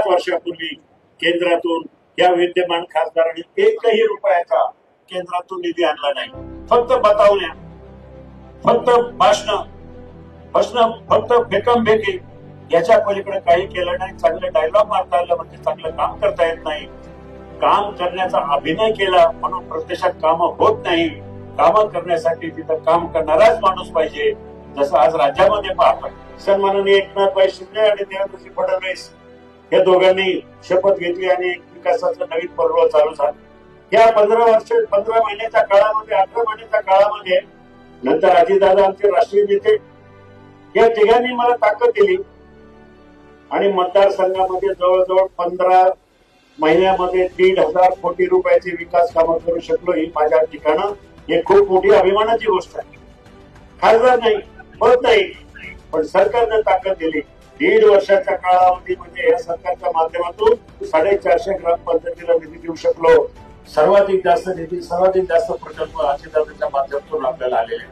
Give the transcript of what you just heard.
वर्षापूर्वी केंद्रातून या विद्यमान खासदारांनी एकही रुपयाचा केंद्रातून निधी आणला नाही. फक्त बतावण्या, फक्त भाषण, फक्त फेकमफेकी, याच्या पलीकडे काही केलं नाही. चांगले डायलॉग मारता आलं म्हणजे चांगलं काम करता येत नाही. काम करण्याचा अभिनय केला म्हणून प्रत्यक्षात कामं होत नाही. कामं करण्यासाठी तिथं काम करणाराच माणूस पाहिजे. जसं आज राज्यामध्ये पाहतोय, सन्माननीय एकनाथभाई शिंदे आणि देवेंद्रजी फडणवीस या दोघांनी शपथ घेतली आणि विकासाचं नवीन पर्व चालू झालं. या 15 महिन्याच्या काळामध्ये, 18 महिन्याच्या काळामध्ये नंतर अजितदादा आमचे राष्ट्रीय नेते या तिघांनी मला ताकद दिली आणि मतदारसंघामध्ये जवळजवळ 15 महिन्यामध्ये 1,500 कोटी रुपयाची विकास कामं करू शकलो. ही माझ्या ठिकाणं हे खूप मोठी अभिमानाची गोष्ट आहे. खासदार नाही, पद नाही, पण सरकारनं ताकद दिली. 1.5 वर्षाच्या काळामध्ये म्हणजे या सरकारच्या माध्यमातून 450 ग्रामपंचायतीला निधी देऊ शकलो. सर्वाधिक जास्त निधी, सर्वाधिक जास्त प्रकल्प अजितदादांच्या माध्यमातून आपल्याला आलेले.